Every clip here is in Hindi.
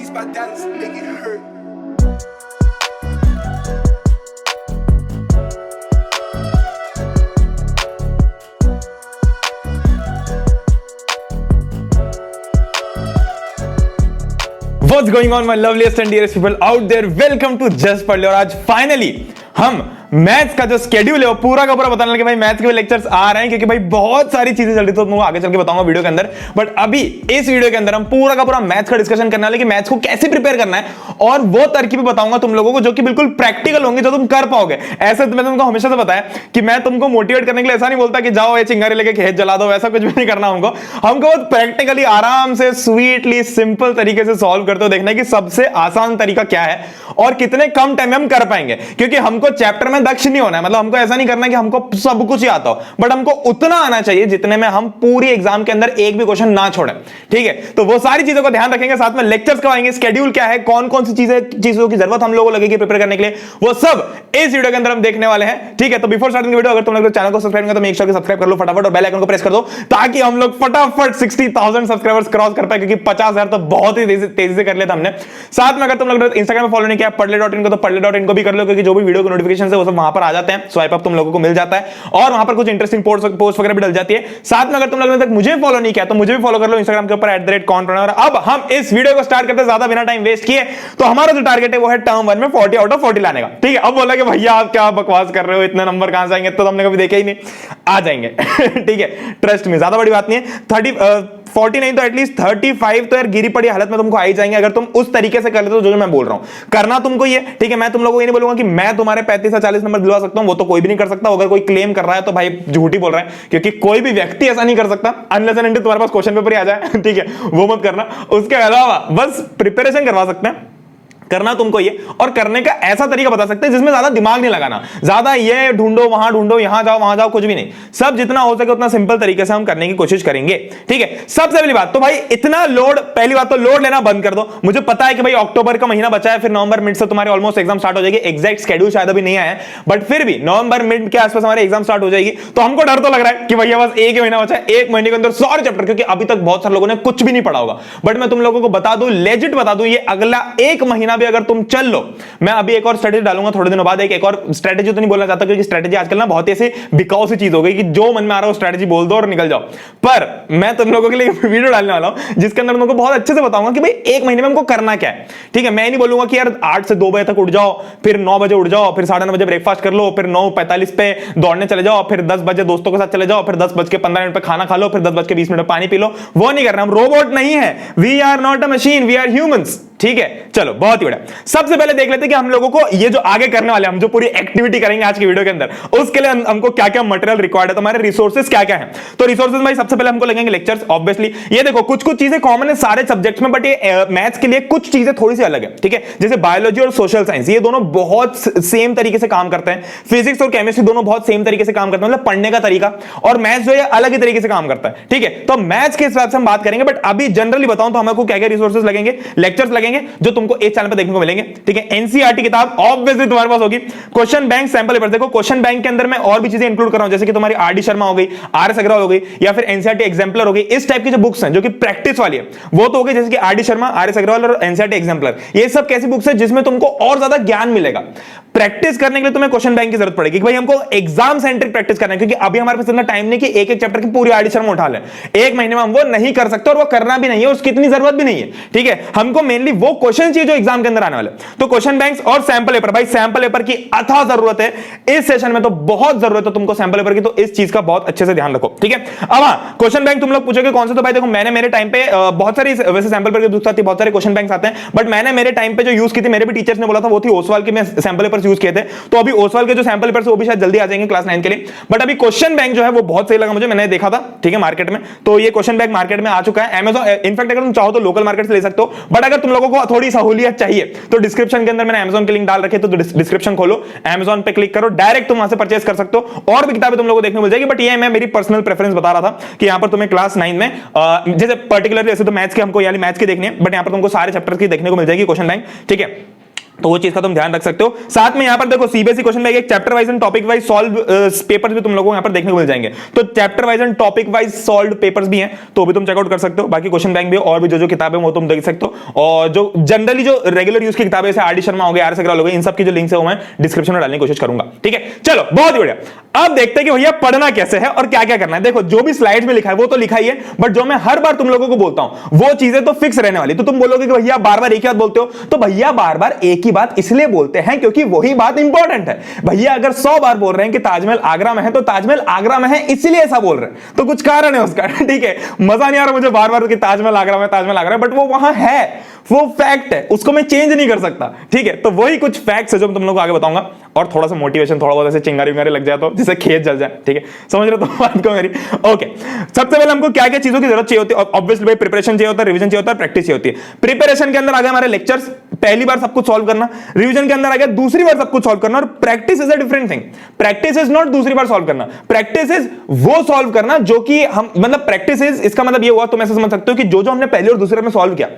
Beats by Dallas, make it hurt. What's going on, my loveliest and dearest people out there? Welcome to Just पढ़ ले। और आज फाइनली हम मैथ्स का जो स्केड्यूल है वो पूरा का पूरा बताने लगे। भाई मैथ्स के भी लेक्चर्स आ रहे हैं क्योंकि भाई बहुत सारी चीजें चल रही, तो मैं आगे चल के बताऊंगा वीडियो के अंदर। बट अभी इस वीडियो के अंदर हम पूरा का पूरा मैथ्स का डिस्कशन करने वाले कि मैथ्स को कैसे प्रिपेयर करना है, और वो तरकीब बताऊंगा तुम लोगों को जो कि बिल्कुल प्रैक्टिकल होंगे, जो तुम कर पाओगे। ऐसे मैंने तुमको हमेशा से बताया कि मैं तुमको मोटिवेट करने के लिए ऐसा नहीं बोलता कि जाओ ये चिंगारी लेके खेत जला दो, ऐसा कुछ भी नहीं करना हमको बहुत प्रैक्टिकली आराम से स्वीटली सिंपल तरीके से सॉल्व करते हो। देखना है कि सबसे आसान तरीका क्या है और कितने कम टाइम में हम कर पाएंगे, क्योंकि हमको चैप्टर में दक्ष नहीं होना है। मतलब हमको ऐसा नहीं करना कि हमको सब कुछ ही आता हो, बट हमको उतना आना चाहिए जितने में हम पूरी एग्जाम के अंदर एक भी क्वेश्चन ना छोड़े। ठीक है, तो वो सारी चीजों को ध्यान रखेंगे, साथ में लेक्चर्स करवाएंगे, स्केड्यूल क्या है, कौन कौन सी चीजों की जरूरत हम लोगों को लगेगी प्रिपेयर करने के लिए, वो सब इस वीडियो के अंदर हम देखने वाले हैं। ठीक है, तो बिफोर स्टार्टिंग वीडियो अगर तुम लोग चैनल को सब्सक्राइब तो मेक श्योर कि सब्सक्राइब कर लो फटाफट और बेल आइकन को प्रेस कर दो, ताकि हम लोग फटाफट 60,000 सब्सक्राइबर्स क्रॉस कर पाए, क्योंकि 50,000 तो बहुत ही तेजी से कर लिया था हमने। साथ में अगर तुम लोग इंस्टाग्राम में फॉलो नहीं किया पढ़ले.in को, तो पढ़ले.in को भी कर लो, क्योंकि जो भी वीडियो के नोटिफिकेशन है वो सब वहां पर आ जाते हैं, स्वाइप अप तुम लोगों को मिल जाता है, और वहां पर कुछ इंटरेस्टिंग पोस्ट वगैरह भी डल जाती है। साथ में अगर तुम लोगों ने तक मुझे फॉलो नहीं किया तो मुझे भी फॉलो कर लो इंस्टाग्राम के ऊपर @कौन-प्रणव। अब हम इस वीडियो को स्टार्ट करते ज्यादा बिना टाइम वेस्ट किए, तो हमारा जो टारगेट है वो है टर्म 1 में 40 आउट ऑफ 40 लाने का। ठीक है, अब बोला कि भैया आप क्या बकवास कर रहे हो, इतने नंबर कहां से आएंगे, तो हमने कभी देखे ही नहीं, आ जाएंगे। ठीक है, ट्रस्ट में ज्यादा बड़ी बात नहीं है। 40 नहीं तो एटलीस्ट 35 तो यार गिरी पड़ी हालत में तुमको आ ही जाएंगे, अगर तुम उस तरीके से कर लेते हो जो मैं बोल रहा हूं। करना तुमको ये, ठीक है, मैं तुम लोगों को ये नहीं बोलूंगा कि मैं तुम्हारे 35 से 40 नंबर दिलवा सकता हूं, वो तो कोई भी नहीं कर सकता। अगर कोई क्लेम कर रहा है तो भाई झूठी बोल रहा है, क्योंकि कोई भी व्यक्ति ऐसा नहीं कर सकता अनलेस एंड अनटिल तुम्हारे पास क्वेश्चन पेपर ही आ जाए। ठीक है, वो मत करना। उसके अलावा बस प्रिपरेशन करवा सकते हैं, करना तुमको ये, और करने का ऐसा तरीका बता सकते हैं जिसमें ज्यादा दिमाग नहीं लगाना, ज्यादा ये ढूंढो वहां ढूंढो यहां जाओ वहां जाओ, कुछ भी नहीं। सब जितना हो सके उतना सिंपल तरीके से हम करने की कोशिश करेंगे। ठीक है, सबसे पहली बात तो भाई इतना लोड, पहली बात तो लोड लेना बंद कर दो। मुझे पता है कि भाई अक्टूबर का महीना बचा है, फिर नवंबर मिड से तुम्हारे ऑलमोस्ट एग्जाम स्टार्ट हो जाएगी। एग्जैक्ट शेड्यूल शायद अभी नहीं आया है, बट फिर भी नवंबर मिड के आसपास हमारे एग्जाम स्टार्ट हो जाएगी। तो हमको डर तो लग रहा है कि भैया बस एक ही महीना बचा है, एक महीने के अंदर सारे चैप्टर, क्योंकि अभी तक बहुत सारे लोगों ने कुछ भी नहीं पढ़ा होगा। बट मैं तुम लोगों को बता दूं, लेजिट बता दूं, ये अगला एक महीना भी अगर तुम चल लो, मैं अभी एक और स्ट्रेटेजी डालूंगा थोड़े दिनों बाद। एक और स्ट्रेटेजी तो नहीं बोलना चाहता, क्योंकि स्ट्रेटेजी आजकल ना बहुत ऐसी बिकाऊ सी चीज हो गई कि जो मन में आ रहा है वो स्ट्रेटेजी बोल दो और निकल जाओ। पर मैं तुम लोगों के लिए वीडियो डालने वाला हूं जिसके अंदर तुमको बहुत अच्छे से बताऊंगा कि भाई एक महीने में हमको करना क्या है। ठीक है, मैं नहीं बोलूंगा कि यार 8 से 2 बजे तक उठ जाओ, फिर 9 बजे उठ जाओ, फिर 9:30 बजे ब्रेकफास्ट कर लो, फिर 9:45 पे दौड़ने चले जाओ, फिर 10 बजे दोस्तों के साथ चले जाओ, फिर 10:15 पे खाना खा लो, फिर 10:20 पे पानी पी लो। वो नहीं करना, हम रोबोट नहीं है, we are not a machine, we are humans. ठीक है, चलो बहुत ही बढ़िया। सबसे पहले देख लेते हैं कि हम लोगों को ये जो आगे करने वाले, हम जो पूरी एक्टिविटी करेंगे आज की वीडियो के अंदर, उसके लिए हमको क्या क्या मटेरियल रिक्वायर्ड है, तो हमारे रिसोर्सेज क्या क्या है। तो रिसोर्सेज भाई सबसे पहले हमको लगेंगे लेक्चर्स, ऑब्वियसली। ये देखो कुछ कुछ चीजें कॉमन है सारे सब्जेक्ट्स में, बट ये मैथ्स के लिए कुछ चीजें थोड़ी सी अलग है। ठीक है, जैसे बायोलॉजी और सोशल साइंस, ये दोनों बहुत सेम तरीके से काम करते हैं। फिजिक्स और केमिस्ट्री दोनों बहुत सेम तरीके से काम करते हैं, मतलब पढ़ने का तरीका, और मैथ्स जो है अलग ही तरीके से काम करता है। ठीक है, तो मैथ्स के हिसाब से हम बात करेंगे, बट अभी जनरली बताऊं तो हमको क्या क्या रिसोर्सेज लगेंगे, लेक्चर्स लगेंगे, जो तुमको चैनल पे देखने को मिलेंगे। ठीक है, एनसीईआरटी किताब ऑब्वियसली तुम्हारे पास होगी। क्वेश्चन बैंक सैंपल पेपर, देखो क्वेश्चन बैंक के अंदर मैं और भी चीजें इंक्लूड कर रहा हूं, जैसे कि तुम्हारी आरडी शर्मा हो गई, आरएस अग्रवाल हो गई, या फिर एनसीईआरटी एग्जाम्पलर हो गई। इस टाइप की जो बुक्स हैं जो कि प्रैक्टिस वाली है वो तो हो गई, जैसे कि आरडी शर्मा, आरएस अग्रवाल और एनसीईआरटी एग्जाम्पलर। ये सब कैसी बुक्स है जिसमें तुमको और ज्यादा ज्ञान मिलेगा। प्रैक्टिस करने के लिए तुम्हें क्वेश्चन बैंक की जरूरत पड़ेगी कि भाई हमको एग्जाम सेंट्रिक प्रैक्टिस करना है, क्योंकि अभी हमारे पास इतना टाइम नहीं कि एक एक चैप्टर की पूरी आरडी शर्मा उठा लें। एक महीने में हम वो नहीं कर सकते, और वो करना भी नहीं है, उसकी इतनी जरूरत भी नहीं है। ठीक है, हमको मेनली वो क्वेश्चन चाहिए जो एग्जाम के अंदर आने वाले। तो क्वेश्चन बैंक्स और सैंपल पेपर, भाई सैंपल पेपर की अथाह जरूरत है इस सेशन में, तो बहुत जरूरत है तुमको सैंपल पेपर की, तो इस चीज का बहुत अच्छे से ध्यान रखो। ठीक है, अब हाँ, क्वेश्चन बैंक तुम लोग पूछोगे कौन से, तो भाई देखो मैंने मेरे टाइम पे बहुत सारी, वैसे सैंपल पेपर की बुक्स आती है, बहुत सारे क्वेश्चन बैंक्स आते हैं, बट मैंने मेरे टाइम पे जो यूज की थी, मेरे भी टीचर्स ने बोला था, वो थी ओसवाल की, मैं सैंपल पेपर्स यूज किए थे। तो अभी ओसवाल के जो सैंपल पेपर्स वो भी शायद जल्दी आ जाएंगे क्लास 9 के लिए, बट अभी क्वेश्चन बैंक जो है वो बहुत सही लगा मुझे, मैंने देखा था। ठीक है, मार्केट में, तो ये क्वेश्चन बैंक मार्केट में आ चुका है। अमेज़न, इनफैक्ट अगर तुम चाहो तो लोकल मार्केट से ले सकते हो, बट अगर तुम लोगों को थोड़ी सहूलियत चाहिए तो डिस्क्रिप्शन के अंदर मैंने Amazon की लिंक डाल रखी है, तो डिस्क्रिप्शन खोलो, Amazon पे क्लिक करो, डायरेक्ट तुम वहां से परचेस कर सकते हो, और भी किताबें तुम लोगों को देखने को मिल जाएगी। बट ये मैं मेरी पर्सनल प्रेफरेंस बता रहा था कि यहां पर तुम्हें क्लास 9 में जैसे पर्टिकुलरली, जैसे तो मैथ्स के हमको यानी मैथ्स की देखनी है, बट यहां पर तुमको सारे चैप्टर्स की देखने को मिल जाएगी क्वेश्चन बैंक। ठीक है, तो वो चीज का तुम ध्यान रख सकते हो। साथ में यहां पर देखो सीबीएसई क्वेश्चन बैंक एक chapter wise and topic wise solve papers भी तुम लोगों को यहां पर देखने को मिल जाएंगे। तो chapter wise and topic wise solve papers भी हैं, तो भी तुम चेकआउट कर सकते हो। बाकी क्वेश्चन बैंक भी और भी जो किताबें वो तुम देख सकते हो। और जो जनरली जो रेगुलर यूज की किताबें जैसे आर डी शर्मा हो गए, आर एस अग्रवाल हो गए, इन सब की जो लिंक्स है वो मैं डिस्क्रिप्शन में डालने की कोशिश करूंगा। ठीक है, चलो बहुत ही बढ़िया। अब देखते हैं कि भैया पढ़ना कैसे है और क्या क्या करना है। देखो जो भी स्लाइड्स में लिखा है वो तो लिखा ही है, बट जो मैं हर बार तुम लोगों को बोलता हूं वो चीजें तो फिक्स रहने वाली। तो तुम बोलोगे कि भैया बार बार एक ही बात बोलते हो, तो भैया बार बार एक ही बात इसलिए बोलते हैं क्योंकि वही बात इंपॉर्टेंट है। भैया अगर 100 बार बोल रहे हैं कि ताजमहल आगरा में है, तो ताजमहल आगरा में है इसलिए ऐसा बोल रहे हैं, तो कुछ कारण है उसका। ठीक है, मजा नहीं आ रहा मुझे बार बार कि ताजमहल आगरा में, ताजमहल आगरा में, बट वो वहां है, वो फैक्ट है, उसको मैं चेंज नहीं कर सकता। ठीक है, तो वही कुछ फैक्ट्स है जो मैं तुम लोगों को आगे बताऊंगा। और थोड़ा सा मोटिवेशन, थोड़ा बहुत ऐसे चिंगारी विंगारी लग जाए तो जिससे खेत जल जाए। ठीक है, समझ रहे हो तो बात को मेरी। ओके, सबसे पहले हमको क्या क्या चीजों की जरूरत चाहिए होती है? ऑब्वियसली भाई प्रिपरेशन चाहिए होता है, रिवीजन चाहिए होता है, प्रैक्टिस चाहिए होती है। प्रिपरेशन के अंदर आ गए हमारे लेक्चर्स, पहली बार सब कुछ सॉल्व करना। रिवीजन के अंदर आ गया दूसरी बार सब कुछ सॉल्व करना। और practice is a different thing. Practice is not दूसरी बार सॉल्व करना, प्रैक्टिस इज वो सॉल्व करना जो कि हम, मतलब प्रैक्टिस इज, इसका मतलब ये हुआ तुम ऐसे समझ सकते हो कि जो जो हमने पहले और दूसरे बार में सॉल्व किया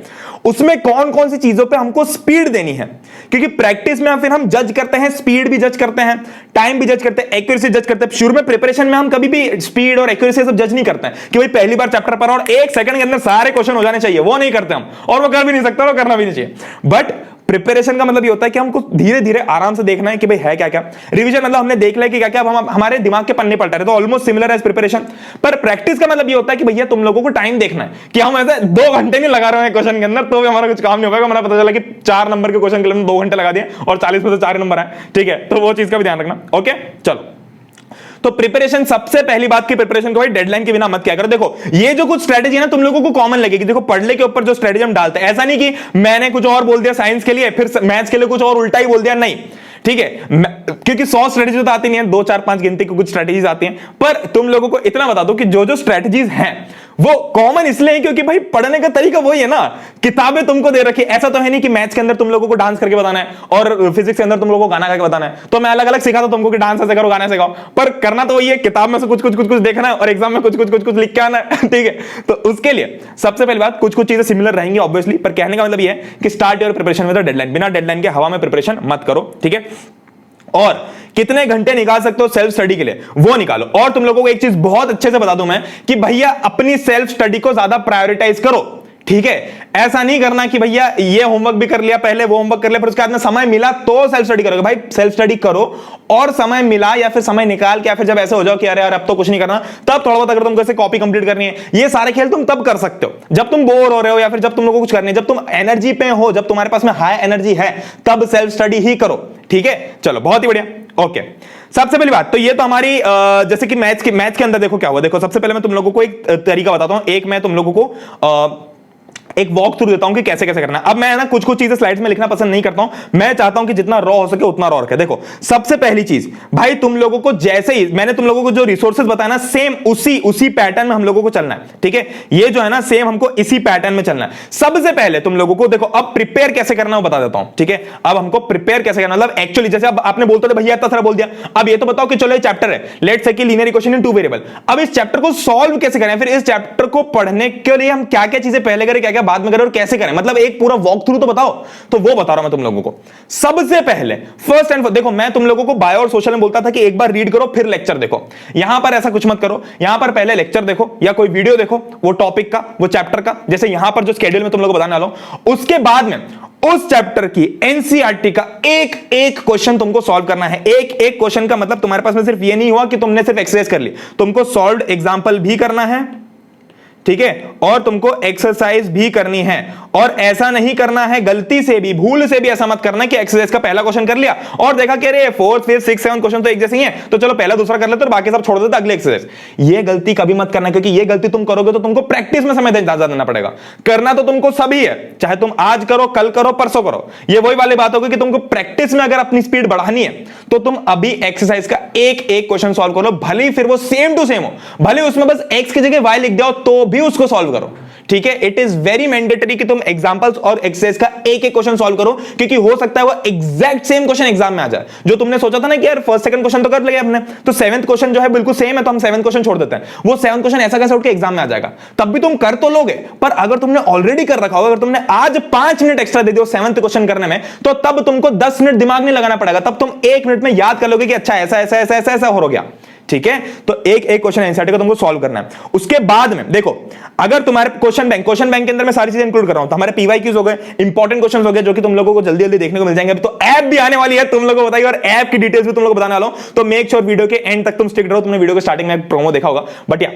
उसमें कौन कौन सी चीजों पे हमको स्पीड देनी है। क्योंकि प्रैक्टिस में फिर हम जज करते हैं, स्पीड भी जज करते हैं, टाइम भी जज करते हैं, एक्यूरेसी जज करते हैं। शुरू में प्रिपरेशन में हम कभी भी स्पीड और एक्यूरेसी सब जज नहीं करते हैं कि भाई पहली बार चैप्टर पर और 1 सेकंड के अंदर सारे क्वेश्चन हो जाने चाहिए, वो नहीं करते हम, और वो कर भी नहीं सकते और करना भी नहीं चाहिए। बट प्रिपरेशन का मतलब ये होता है कि हमको धीरे धीरे आराम से देखना है कि भाई है क्या क्या। रिवीजन मतलब हमने देख लिया कि क्या क्या हम हमारे दिमाग के पन्ने पलटा रहे, तो ऑलमोस्ट सिमिलर एज प्रिपरेशन। पर प्रैक्टिस का मतलब ये होता है कि भैया तुम लोगों को टाइम देखना है कि हम ऐसे 2 घंटे नहीं लगा रहे हैं क्वेश्चन के अंदर, तो भी हमारा कुछ काम नहीं होगा। हमारा पता चला कि 4 नंबर के क्वेश्चन के लिए 2 घंटे लगा दिए और 40 में से 4 नंबर आए। ठीक है, तो वो चीज का भी ध्यान रखना। ओके, चलो। तो प्रिपरेशन, सबसे पहली बात की प्रिपरेशन को भाई डेडलाइन के बिना मत क्या करो। देखो ये जो कुछ स्ट्रेटेजी है ना तुम लोगों को कॉमन लगेगी। देखो पढ़ने के ऊपर जो स्ट्रेटेजी हम डालते हैं, ऐसा नहीं कि मैंने कुछ और बोल दिया साइंस के लिए फिर मैथ्स के लिए कुछ और उल्टा ही बोल दिया, नहीं। ठीक है, क्योंकि 100 स्ट्रेटेजी तो आती नहीं है, 2 4 5 गिनती की कुछ स्ट्रेटेजीज आती हैं। पर तुम लोगों को इतना बता दो कि जो जो स्ट्रेटेजीज हैं वो कॉमन इसलिए है क्योंकि भाई पढ़ने का तरीका वही है ना। किताबें तुमको दे रखी, ऐसा तो है नहीं कि मैथ्स के अंदर तुम लोगों को डांस करके बताना है और फिजिक्स के अंदर तुम लोगों को गाना करके बताना है। तो मैं अलग अलग सिखाता तुमको कि डांस ऐसे करो, गाना ऐसे गाओ, पर करना तो वही है, किताब में से कुछ कुछ देखना है और एग्जाम में कुछ कुछ लिख के आना है। ठीक है, तो उसके लिए सबसे पहली बात कुछ चीजें सिमिलर रहेंगी ऑब्वियसली, पर कहने का मतलब ये है कि start your preparation with deadline. बिना डेडलाइन के हवा में प्रिपरेशन मत करो। ठीक है, और कितने घंटे निकाल सकते हो सेल्फ स्टडी के लिए वो निकालो। और तुम लोगों को एक चीज बहुत अच्छे से बता दूं मैं कि भैया अपनी सेल्फ स्टडी को ज्यादा प्रायोरिटाइज करो। ठीक है, ऐसा नहीं करना कि भैया ये होमवर्क भी कर लिया पहले, वो होमवर्क कर लिया, फिर उसके बाद में समय मिला तो सेल्फ स्टडी करोगे। भाई सेल्फ स्टडी करो और समय मिला या फिर समय निकाल के, या फिर जब ऐसे हो जाओ कि अरे यार अब तो कुछ नहीं करना, तब थोड़ा बहुत अगर तुमको ऐसे कॉपी कंप्लीट करनी है, ये सारे खेल तुम तब कर सकते हो जब तुम बोर हो रहे हो या फिर जब तुम लोगों को कुछ करनी है, जब तुम एनर्जी पे हो, जब तुम्हारे पास में हाई एनर्जी है, तब सेल्फ स्टडी ही करो। ठीक है, चलो बहुत ही बढ़िया। ओके, सबसे पहली बात तो ये तो हमारी जैसे कि मैथ्स के अंदर देखो क्या हुआ। देखो सबसे पहले मैं तुम लोगों को एक तरीका बताता हूं। एक मैं तुम लोगों को एक वॉक थ्रू देता हूं कि कैसे कैसे करना है। अब मैं ना कुछ चीजें स्लाइड्स में लिखना पसंद नहीं करता हूं, मैं चाहता हूं कि जितना रॉ हो सके उतना रॉ रखे। देखो सबसे पहली चीज भाई, तुम लोगों को जैसे ही मैंने तुम लोगों को जो रिसोर्सेज बताया ना, सेम उसी पैटर्न में हम लोगों को चलना है। ठीक है, ये जो है ना सेम हमको इसी पैटर्न में चलना है। सबसे पहले तुम लोगों को देखो अब प्रिपेयर कैसे करना है बता देता हूं। ठीक है, अब हमको प्रिपेयर कैसे करना, मतलब एक्चुअली जैसे अब आपने बोलते थे भैया इतना सारा बोल दिया, अब ये तो बताओ कि चलो ये चैप्टर है, लेट्स से कि लीनियर इक्वेशन इन 2 वेरिएबल। अब इस चैप्टर को सॉल्व कैसे करें, फिर इस चैप्टर को पढ़ने के लिए हम क्या क्या चीजें पहले करें, क्या क्या बाद में करें और कैसे करें, मतलब एक पूरा वॉक थ्रू तो बताओ। तो वो बता रहा हूं मैं तुम लोगों को। सबसे पहले फर्स्ट एंड देखो, मैं तुम लोगों को बायो और सोशल में बोलता था कि एक बार रीड करो फिर लेक्चर देखो। यहां पर ऐसा कुछ मत करो, यहां पर पहले लेक्चर देखो या कोई वीडियो देखो वो टॉपिक का, वो चैप्टर का, जैसे यहां पर जो स्केड्यूल में तुम लोगों को बताने वाला हूं, उसके बाद में उस चैप्टर की एनसीईआरटी का एक क्वेश्चन तुमको सॉल्व करना है। एक क्वेश्चन का मतलब तुम्हारे पास में सिर्फ ये नहीं हुआ कि तुमने सिर्फ एक्सरसाइज कर ली, तुमको सॉल्व्ड एग्जांपल भी करना है। ठीक है, और तुमको एक्सरसाइज भी करनी है। और ऐसा नहीं करना है गलती से भी, भूल से भी ऐसा मत करना कि एक्सरसाइज का पहला क्वेश्चन कर लिया और देखा कि अरे 4th 5th 6th 7th question तो एक जैसे ही हैं, तो चलो पहला दूसरा कर लेते और बाकी सब छोड़ देते अगले एक्सरसाइज। ये गलती कभी मत करना, क्योंकि ये गलती तुम करोगे तो तुमको प्रैक्टिस में समय ज्यादा देना पड़ेगा। करना तो तुमको सभी है, चाहे तुम आज करो, कल करो, परसों करो। ये वही वाली बात होगी कि तुमको प्रैक्टिस में अगर अपनी स्पीड बढ़ानी है तो तुम अभी एक्सरसाइज का एक क्वेश्चन सॉल्व करो, भले फिर वो सेम टू सेम हो, भले उसमें बस एक्स की जगह वाई लिख दो तो भी उसको सॉल्व करो। ठीक है, इट इज वेरी मैंडेटरी कि तुम एग्जांपल्स और एक्सरसाइज का एक एक क्वेश्चन सॉल्व करो, क्योंकि हो सकता है वो एग्जैक्ट सेम क्वेश्चन एग्जाम में आ जाए। जो तुमने सोचा था ना कि यार फर्स्ट सेकंड क्वेश्चन तो कर लिया हमने, तो सेवंथ क्वेश्चन जो है बिल्कुल सेम है, तो हम सेवंथ क्वेश्चन छोड़ देते हैं, वो सेवंथ क्वेश्चन ऐसा कैसे उठ के एग्जाम में आ जाएगा, तब भी तुम कर तो लोगे। पर अगर तुमने ऑलरेडी कर रखा होगा, अगर तुमने आज 5 मिनट एक्स्ट्रा दे दियो सेवंथ क्वेश्चन करने में, तो तब तुमको 10 मिनट दिमाग नहीं लगाना पड़ेगा, तब तुम 1 मिनट में याद कर लोगे कि अच्छा ऐसा ऐसा ऐसा ऐसा ऐसा हो गया। ठीक है, तो एक एक क्वेश्चन एनसीईआरटी का तुमको सॉल्व करना है। उसके बाद में देखो, अगर तुम्हारे क्वेश्चन बैंक के अंदर मैं सारी चीजें इंक्लूड कर रहा हूं, तो हमारे पीवाईक्यूज हो गए, इंपॉर्टेंट क्वेश्चंस हो गए, जो कि तुम लोगों को जल्दी जल्दी देखने को मिल जाएंगे। तो ऐप भी आने वाली है, तुम लोगों को बताइए, और ऐप की डिटेल्स भी तुम लोगों को बताने वाला हूं, तो मेक श्योर वीडियो के एंड तक तुम स्टिक रहो। तुमने वीडियो के स्टार्टिंग में प्रोमो देखा होगा, बट या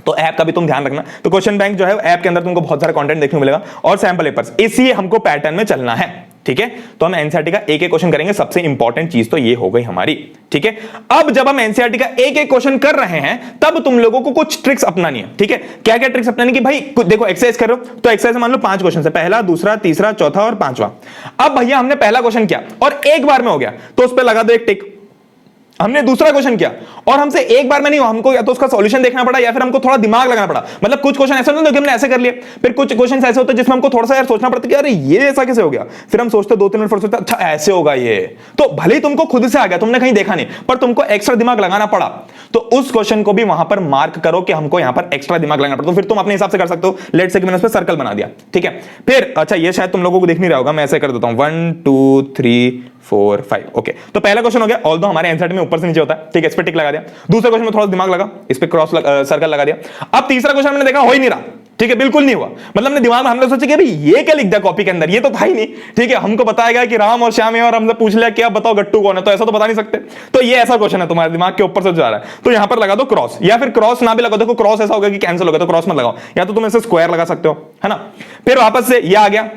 तो ऐप का भी तुम ध्यान रखना। तो क्वेश्चन बैंक जो है ऐप के अंदर तुमको बहुत सारा कंटेंट देखने को मिलेगा, और सैंपल पेपर्स, इसी हमको पैटर्न में चलना है। ठीक है, तो हम एनसीईआरटी का एक एक क्वेश्चन करेंगे। सबसे इंपॉर्टेंट चीज तो ये हो गई हमारी। ठीक है, अब जब हम एनसीईआरटी का एक एक क्वेश्चन कर रहे हैं, तब तुम लोगों को कुछ ट्रिक्स अपनानी है। ठीक है, क्या क्या ट्रिक्स अपनानी कि भाई देखो एक्सरसाइज करो, तो एक्सरसाइज मान लो 5 क्वेश्चन है, पहला, दूसरा, तीसरा, चौथा और 5वां। अब भैया हमने पहला क्वेश्चन किया और एक बार में हो गया, तो उस पर लगा दो एक टिक। हमने दूसरा क्वेश्चन किया और हमसे एक बार में नहीं हुआ, हमको या तो उसका सॉल्यूशन देखना पड़ा या फिर हमको थोड़ा दिमाग लगाना पड़ा। मतलब कुछ क्वेश्चन ऐसे होते हैं कि हमने ऐसे कर लिए, फिर कुछ क्वेश्चन ऐसे होते हैं जिसमें हमको थोड़ा सा यार सोचना पड़ता है कि अरे ये ऐसा कैसे हो गया, फिर हम सोचते 2-3 मिनट सोचते अच्छा ऐसे होगा ये। तो भले ही तुमको खुद से आ गया, तुमने कहीं देखा नहीं, पर तुमको एक्स्ट्रा दिमाग लगाना पड़ा, तो उस क्वेश्चन को भी वहां पर मार्क करो कि हमको यहां पर एक्स्ट्रा दिमाग लगाना पड़ा। तो फिर तुम अपने हिसाब से कर सकते हो। लेट्स से कि मैंने उस पर सर्कल बना दिया। ठीक है, फिर अच्छा ये शायद तुम लोगों को दिख नहीं रहा होगा, मैं ऐसे कर देता हूं 1 2 3 4 5। ओके, तो पहला क्वेश्चन हो गया, ऑल्दो हमारे एनसीईआरटी में ऊपर से नीचे होता है। ठीक है, इस पे टिक लगा दिया। दूसरे क्वेश्चन में थोड़ा दिमाग लगा, इस पे क्रॉस सर्कल लगा दिया। अब तीसरा क्वेश्चन मैंने देखा हो ही नहीं रहा। ठीक है, बिल्कुल नहीं हुआ, मतलब हमने दिमाग में हमने सोचा कि भाई ये क्या लिख दिया कॉपी के अंदर, ये तो था ही नहीं। ठीक है, हमको बताया गया कि राम और श्याम है, और हमसे पूछ लिया कि आप बताओ गट्टू कौन है, तो ऐसा तो बता नहीं सकते। तो ये ऐसा क्वेश्चन है तुम्हारे दिमाग के ऊपर से जा रहा है, तो यहां पर लगा दो क्रॉस, या फिर क्रॉस ना भी लगा, देखो क्रॉस ऐसा होगा कि कैंसिल हो गया, तो क्रॉस मत लगाओ, या तो तुम ऐसे स्क्वायर लगा सकते हो, है ना। फिर वापस से ये आ गया,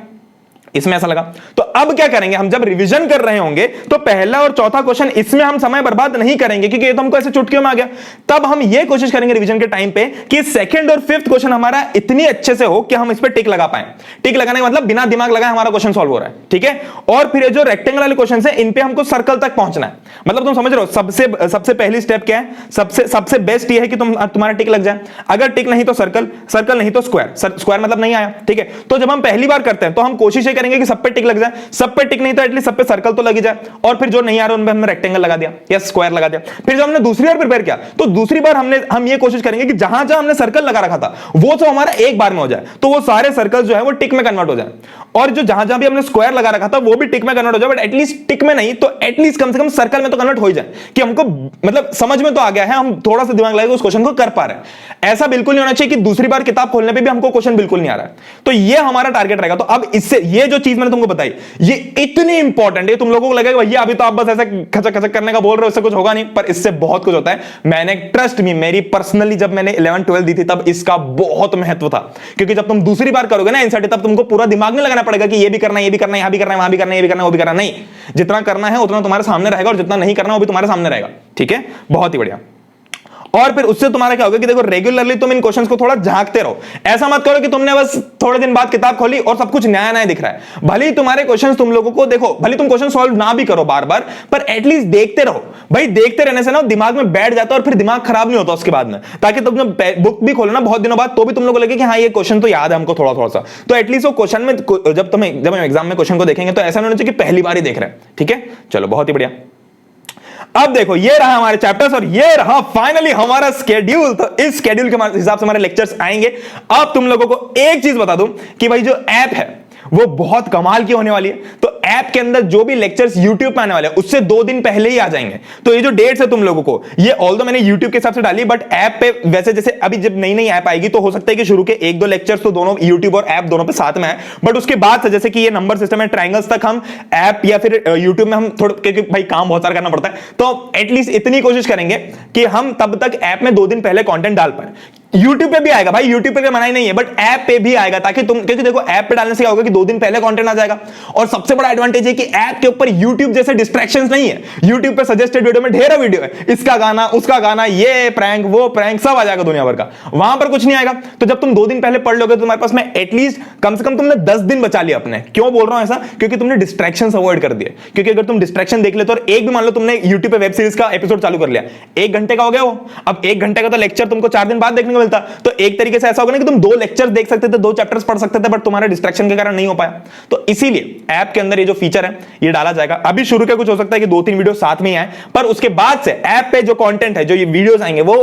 इसमें ऐसा लगा। तो अब क्या करेंगे, हम जब रिवीजन कर रहे होंगे तो पहला और चौथा क्वेश्चन इसमें हम समय बर्बाद नहीं करेंगे, क्योंकि ये तो हमको ऐसे चुटकियों में आ गया। तब हम ये कोशिश करेंगे रिवीजन के टाइम पे कि सेकंड और फिफ्थ क्वेश्चन हमारा इतनी अच्छे से हो कि हम इस पे टिक लगा पाए। टिक लगाने का मतलब बिना दिमाग लगाए हमारा क्वेश्चन सॉल्व हो रहा है। ठीक है, और फिर जो रेक्टेंगल वाले क्वेश्चन है, इन पे हमको सर्कल तक पहुंचना है। मतलब तुम समझ रहे हो, सबसे पहली स्टेप क्या है, सबसे बेस्ट ये है कि तुम्हारा टिक लग जाए। अगर टिक नहीं तो सर्कल, सर्कल नहीं तो स्क्वायर, स्क्वायर मतलब नहीं आया। ठीक है, तो जब हम पहली बार करते हैं तो हम कोशिश ये करेंगे कि सब पे टिक लग जाए, सब पे टिक नहीं तो एटलीस्ट सब पे सर्कल तो लगी जाए, और फिर जो नहीं आ रहा उन पे हमने रेक्टेंगल लगा दिया या स्क्वायर लगा दिया। फिर जब हमने दूसरी बार प्रिपेयर किया, तो दूसरी बार हम ये कोशिश करेंगे कि जहां जहां हमने सर्कल लगा रखा था वो तो हमारा एक बार में हो जाए, तो वो सारे सर्कल जो है वो टिक में कन्वर्ट हो जाए, और जो जहां जहां भी हमने स्क्वायर लगा रखा था वो भी टिक में कन्वर्ट हो जाए, बट एटलीस्ट टिक में नहीं तो एटलीस्ट कम से कम सर्कल में तो कन्वर्ट हो जाए, कि हमको मतलब समझ में तो आ गया है, हम थोड़ा सा दिमाग लगाकर उस क्वेश्चन को कर पा रहे हैं। ऐसा बिल्कुल नहीं होना चाहिए कि दूसरी बार किताब खोलने पे भी हमको क्वेश्चन बिल्कुल नहीं आ रहा है। तो ये हमारा टारगेट रहेगा। तो अब इससे ये जो चीज मैंने तुमको बताई ये इतनी इंपॉर्टेंट है, तुम लोगों को लगेगा भैया अभी तो आप बस ऐसे खचक खचक करने का बोल रहे हो, इससे कुछ होगा नहीं, पर इससे बहुत कुछ होता है। मैंने ट्रस्ट मी, मेरी पर्सनली जब मैंने 11-12 दी थी तब इसका बहुत महत्व था, क्योंकि जब तुम दूसरी बार करोगे ना एनसीईआरटी, तब तुमको पूरा दिमाग नहीं लगाना पड़ेगा कि ये भी करना है, ये भी करना है, यहां भी करना है, वहां भी करना है, ये भी करना है, वो भी करना नहीं। जितना करना है उतना तुम्हारे सामने रहेगा, और जितना नहीं करना वो भी तुम्हारे सामने रहेगा। ठीक है, बहुत ही बढ़िया। और फिर उससे तुम्हारा क्या होगा कि देखो रेगुलरली तुम इन क्वेश्चंस को थोड़ा झांकते रहो। ऐसा मत करो कि तुमने बस थोड़े दिन बाद किताब खोली और सब कुछ नया नया दिख रहा है। भले ही तुम्हारे क्वेश्चंस तुम लोगों को देखो, भले तुम क्वेश्चन सॉल्व ना भी करो बार बार, पर एटलीस्ट देखते रहो भाई। देखते रहने से ना दिमाग में बैठ जाता है और फिर दिमाग खराब नहीं होता उसके बाद में, ताकि तुम जब बुक भी खोलो ना बहुत दिनों बाद तो भी तुम लोगों को लगे कि हाँ ये क्वेश्चन तो याद है हमको थोड़ा थोड़ा सा। तो एटलीस्ट वो क्वेश्चन में जब हम एग्जाम में क्वेश्चन को देखेंगे तो ऐसा नहीं होना चाहिए कि पहली बार ही देख रहे हैं। ठीक है, चलो बहुत ही बढ़िया। अब देखो ये रहा हमारे चैप्टर्स और ये रहा फाइनली हमारा स्केड्यूल। तो इस स्केड्यूल के हिसाब से हमारे लेक्चर्स आएंगे। अब तुम लोगों को एक चीज बता दूं कि भाई जो ऐप है वो बहुत कमाल की होने वाली है। तो ऐप के अंदर जो भी लेक्चर्स YouTube पे आने वाले हैं उससे 2 दिन पहले ही आ जाएंगे। तो ये जो डेट्स है तुम लोगों को, ये ऑल्दो मैंने YouTube के हिसाब से डाली, बट ऐप पे वैसे जैसे अभी जब नई नई ऐप आएगी तो हो सकता है कि शुरू के 1-2 लेक्चर्स तो दोनों YouTube और ऐप दोनों पे साथ में है, बट उसके बाद से जैसे कि ये नंबर सिस्टम है ट्रायंगल्स तक हम ऐप या फिर YouTube में हम थोड़ा, क्योंकि भाई काम बहुत सारा करना पड़ता है, तो एटलीस्ट इतनी कोशिश करेंगे कि हम तब तक ऐप में 2 दिन पहले कंटेंट डाल पाए। YouTube पे भी आएगा भाई, YouTube पे मना ही नहीं है, बट ऐप पे भी आएगा, ताकि तुम, क्योंकि देखो ऐप पे डालने से क्या होगा कि 2 दिन पहले कंटेंट आ जाएगा। और सबसे बड़ा एडवांटेज है कि ऐप के ऊपर YouTube जैसे डिस्ट्रैक्शंस नहीं है। YouTube पे सजेस्टेड वीडियो में ढेरों वीडियो है, इसका गाना उसका गाना, ये प्रैंक वो प्रैंक सब आ जाएगा दुनिया भर का, वहां पर कुछ नहीं आएगा। तो जब तुम 2 दिन पहले पढ़ लोगे तो तुम्हारे पास में एटलीस्ट कम से कम तुमने 10 दिन बचा लिया अपने। क्यों बोल रहा हूं ऐसा, क्योंकि तुमने डिस्ट्रैक्शंस अवॉइड कर दिए। क्योंकि अगर तुम डिस्ट्रैक्शन देख लेते और एक भी मान लो तुमने YouTube पे वेब सीरीज का एपिसोड चालू कर लिया, 1 घंटे का हो गया वो, अब 1 घंटे का तो लेक्चर तुमको 4 दिन बाद देखने को मिलता। तो एक तरीके से ऐसा होगा ना कि तुम 2 लेक्चर्स देख सकते थे, 2 चैप्टर्स पढ़ सकते थे, बट तुम्हारे डिस्ट्रैक्शन के कारण नहीं हो पाया। तो इसीलिए ऐप के अंदर ये जो फीचर है ये डाला जाएगा। अभी शुरू के कुछ हो सकता है कि 2-3 वीडियो साथ में ही आए, पर उसके बाद से ऐप पे जो कंटेंट है, जो ये वीडियोस आएंगे, वो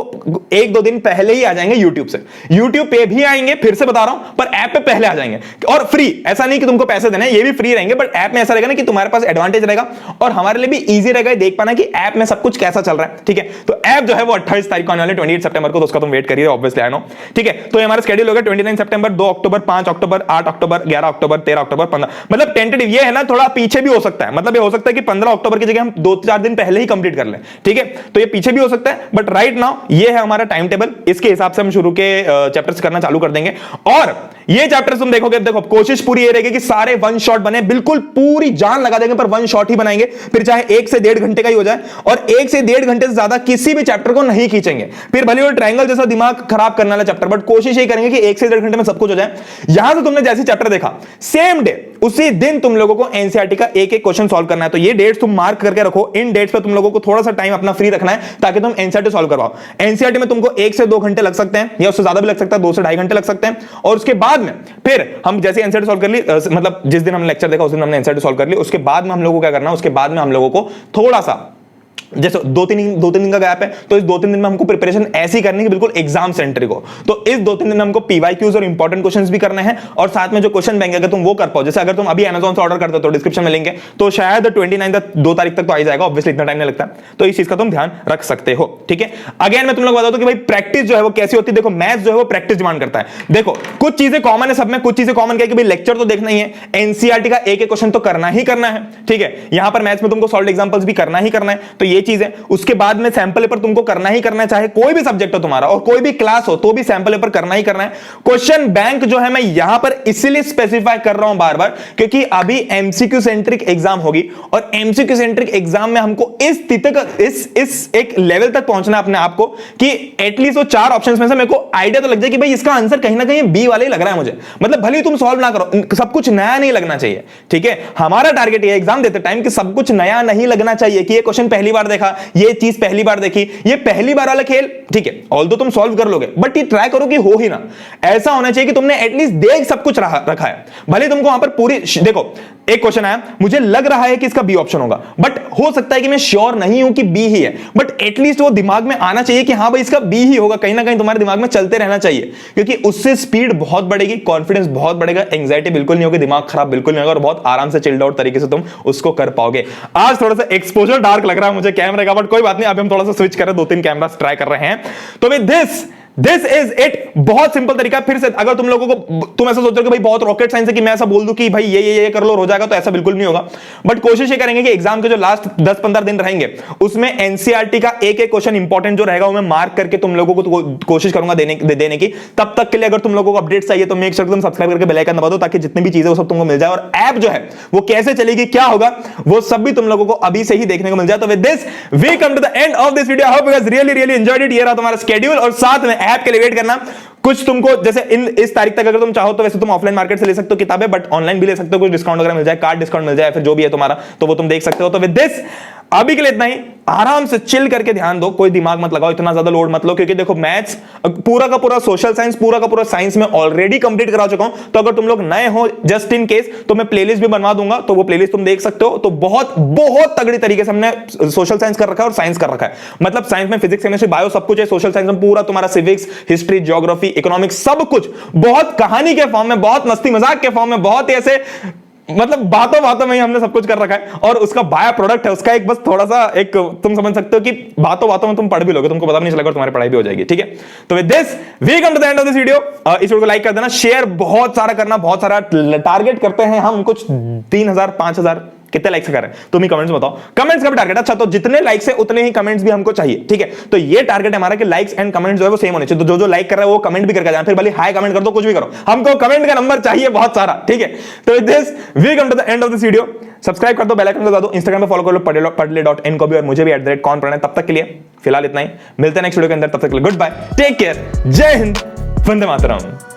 1-2 दिन पहले ही आ जाएंगे यूट्यूब से। यूट्यूब पे भी आएंगे, फिर से बता रहा हूं, पर ऐप पे पहले आ जाएंगे और फ्री। ऐसा नहीं कि तुमको पैसे देने, ये भी फ्री रहेंगे, बट ऐप में ऐसा रहेगा ना कि तुम्हारे पास एडवांटेज रहेगा और हमारे लिए भी इजी रहेगा देख पाना कि ऐप में सब कुछ कैसा चल रहा है। ठीक है, तो ऐप जो है वो 28 तारीख को आने वाले 28 सितंबर को, तो उसका तुम वेट करिए ऑब्वियसली, आई नो। ठीक है, तो हमारा शेड्यूल होगा 29 सितंबर, 2 अक्टूबर, 5 अक्टूबर, 8 अक्टूबर, 11 अक्टूबर, 13 अक्टूबर, 15, मतलब टेंटेटिव ये है ना, थोड़ा पीछे भी हो सकता है। मतलब ये हो सकता है कि 15 अक्टूबर की जगह हम 2-4 दिन पहले ही कंप्लीट कर लें। ठीक है, तो ये पीछे भी हो सकता है, बट राइट नाउ ये है हमारा टाइम टेबल। इसके हिसाब से हम शुरू के चैप्टर्स करना चालू कर देंगे। और ये चैप्टर्स तुम देखोगे, देखो कोशिश पूरी ये रहेगी कि सारे वन शॉट बने, बिल्कुल पूरी जान लगा देंगे, पर वन शॉट ही बनाएंगे। फिर चाहे 1 से 1.5 घंटे का ही हो जाए, और 1 से 1.5 घंटे से ज्यादा किसी भी चैप्टर को नहीं खींचेंगे। फिर भले वो ट्रायंगल जैसा दिमाग खराब करने वाला चैप्टर, बट कोशिश यही करेंगे कि 1 से 1.5 घंटे में सब कुछ हो जाए। यहां से तुमने जैसे चैप्टर देखा, सेम डे उसी दिन तुम लोगों को एनसीईआरटी का एक क्वेश्चन सॉल्व करना है। तो ये डेट्स तुम मार्क करके रखो। इन डेट्स पे तुम लोगों को थोड़ा सा टाइम अपना फ्री रखना है ताकि तुम एनसीईआरटी सॉल्व करवाओ। एनसीईआरटी में तुमको 1 से 2 घंटे लग सकते हैं, या उससे ज्यादा भी लग सकता है, 2 से 2.5 घंटे लग सकते हैं। और उसके बाद में फिर हम जैसे एनसीईआरटी सॉल्व कर ली, मतलब जिस दिन हमने लेक्चर देखा उस दिन हमने एनसीईआरटी सॉल्व कर ली। उसके बाद में हम लोगों को क्या करना है, उसके बाद में हम लोगों को थोड़ा सा जैसे 2-3 दिन का गैप है, तो इस 2-3 दिन में हमको प्रिपरेशन ऐसी करनी है बिल्कुल एग्जाम सेंटर को। तो इस 2-3 दिन में हमको पीवाईक्यूज और इंपॉर्टेंट क्वेश्चंस भी करने हैं, और साथ में जो क्वेश्चन बैंक अगर तुम वो कर पाओ, जैसे अगर तुम अभी Amazon से ऑर्डर करते हो तो डिस्क्रिप्शन में लिंक है, तो शायद 29 2 तारीख तक तो आ जाएगा। ऑब्वियसली इतना टाइम नहीं लगता, तो इस चीज का तुम ध्यान रख सकते हो। ठीक है, अगेन मैं तुम लोग बता दूं कि भाई प्रैक्टिस जो है वो कैसी होती है। देखो मैथ्स जो है वो प्रैक्टिस डिमांड करता है। देखो कुछ चीजें कॉमन है सब में, कुछ चीजें कॉमन क्या है कि भाई लेक्चर तो देखना ही है, एनसीईआरटी का एक क्वेश्चन तो करना ही करना है। ठीक है, यहां पर मैथ्स में तुमको सॉल्व एग्जांपल्स भी करना ही करना है, तो ये चीज है। उसके बाद में सैंपल पेपर तुमको करना ही करना है, चाहे कोई भी सब्जेक्ट हो तुम्हारा और कोई भी क्लास हो, तो भी सैंपल पेपर करना ही करना है। क्वेश्चन बैंक जो है मैं यहां पर इसलिए स्पेसिफाई कर रहा हूं बार बार, क्योंकि अभी एमसीक्यू सेंट्रिक एग्जाम होगी, और एमसीक्यू सेंट्रिक एग्जाम में हमको इस स्थिति का इस एक लेवल तक पहुंचना अपने आप को कि एटलीस्ट वो 4 ऑप्शंस में से मेरे को आइडिया तो लग जाए कि भाई इसका आंसर कहीं ना कहीं बी वाला ही लग रहा है मुझे। मतलब भले ही तुम सॉल्व ना करो, सब कुछ नया नहीं लगना चाहिए। ठीक है, हमारा टारगेट ये एग्जाम देते टाइम कि सब कुछ नया नहीं लगना चाहिए, कि ये क्वेश्चन पहली बार देखा, ये चीज पहली बार देखी, ये पहली बार वाला खेल। ठीक है, ऑल्दो तुम सॉल्व कर लोगे, बट ये ट्राई करो कि हो ही ना। ऐसा होना चाहिए कि तुमने एटलीस्ट देख सब कुछ रखा है। भले तुमको वहां पर पूरी, देखो एक क्वेश्चन आया, मुझे लग रहा है कि इसका बी ऑप्शन होगा, बट हो सकता है कि मैं श्योर नहीं हूं कि बी ही है, बट एटलीस्ट वो दिमाग में आना चाहिए कि हाँ भाई इसका बी ही होगा। कहीं ना कहीं तुम्हारे दिमाग में चलते रहना चाहिए, क्योंकि उससे स्पीड बहुत बढ़ेगी, कॉन्फिडेंस बहुत बढ़ेगा, एंग्जाइटी बिल्कुल नहीं होगी, दिमाग खराब बिल्कुल नहीं होगा, और बहुत आराम से चिल्ड आउट तरीके से तुम उसको कर पाओगे। आज थोड़ा सा एक्सपोजर डार्क लग रहा है मुझे कैमरे का, बट कोई बात नहीं, अभी हम थोड़ा सा स्विच कर रहे हैं, 2-3 कैमरा ट्राई कर रहे हैं। तो विद दिस इज इट। बहुत सिंपल तरीका। फिर से अगर तुम लोगों को, तुम ऐसा सोच रहे हो कि भाई बहुत रॉकेट साइंस है कि मैं ऐसा बोल दूं कि भाई ये कर लो हो जाएगा, तो ऐसा बिल्कुल नहीं होगा। बट कोशिश ये करेंगे कि एग्जाम के जो लास्ट 10-15 दिन रहेंगे उसमें एनसीईआरटी का एक क्वेश्चन इंपॉर्टेंट जो रहेगा वो मैं मार्क करके तुम लोगों को कोशिश करूंगा देने की। तब तक के लिए अगर तुम लोगों को अपडेट चाहिए तो मेक श्योर तुम सब्सक्राइब करके बेल आइकन दबा दो, ताकि जितनी भी चीजें वो सब तुमको मिल जाए, और ऐप जो है वो कैसे चलेगी, क्या होगा, वो सब भी तुम लोगों को अभी से ही देखने को मिल जाए। तो with this we come to the end of this video. I hope you guys really enjoyed it. ये रहा तुम्हारा शेड्यूल, और साथ में ऐप के लिए वेट करना। कुछ तुमको जैसे इस तारीख तक अगर तुम चाहो तो वैसे तुम ऑफलाइन मार्केट से ले सकते हो किताबें, बट ऑनलाइन भी ले सकते हो, कुछ डिस्काउंट वगैरह मिल जाए, कार्ड डिस्काउंट मिल जाए, फिर जो भी है तुम्हारा तो वो तुम देख सकते हो। तो विद दिस अभी के लिए इतना ही। आराम से चिल करके ध्यान दो, कोई दिमाग मत लगाओ, इतना ज्यादा लोड मत लो, क्योंकि देखो मैथ्स पूरा का पूरा, सोशल साइंस पूरा का पूरा साइंस में ऑलरेडी कंप्लीट करा चुका हूं। तो अगर तुम लोग नए हो जस्ट इन केस, तो मैं प्लेलिस्ट भी बनवा दूंगा, तो वो प्लेलिस्ट तुम देख सकते हो। तो बहुत बहुत तगड़ी तरीके से हमने सोशल साइंस कर रखा है और साइंस कर रखा है। मतलब साइंस में फिजिक्स केमिस्ट्री बायो सब कुछ है, सोशल साइंस में पूरा तुम्हारा सिविक्स हिस्ट्री ज्योग्राफी इकोनॉमिक्स सब कुछ, बहुत कहानी के फॉर्म में, बहुत मस्ती मजाक के फॉर्म में, बहुत ही ऐसे मतलब बातों में ही हमने सब कुछ कर रखा है। और उसका बाय प्रोडक्ट है, उसका एक बस थोड़ा सा एक तुम समझ सकते हो कि बातों में तुम पढ़ भी लोगे, तुमको पता भी नहीं चलेगा, तुम्हारी पढ़ाई भी हो जाएगी। ठीक है, तो with this we come to the end of this video. इस वीडियो को लाइक कर देना, शेयर बहुत सारा करना, बहुत सारा टारगेट करते हैं हम कुछ 3000 5000 कितने लाइक्स करें तुम ही कमेंट्स बताओ। कमेंट्स का भी टारगेट, अच्छा तो जितने लाइक्स है उतने ही कमेंट्स भी हमको चाहिए। ठीक है, तो ये टारगेट हमारा कि लाइक्स एंड कमेंट्स जो है वो सेम होने चाहिए। तो जो लाइक कर रहा है वो कमेंट भी करके जाना, फिर भले हाई कमेंट कर दो, कुछ भी करो, हमको कमेंट का नंबर चाहिए बहुत सारा। ठीक है, तो with this we come to the end of this video. Subscribe कर दो, बेल आइकन दबा दो, इंस्टाग्राम पे फॉलो कर लो padle.in को भी, और मुझे भी @कौन पढ़ना है। तब तक के लिए फिलहाल इतना ही, मिलते हैं नेक्स्ट वीडियो के अंदर, तब तक के लिए गुड बाय, टेक केयर, जय हिंद, वंदे मातरम।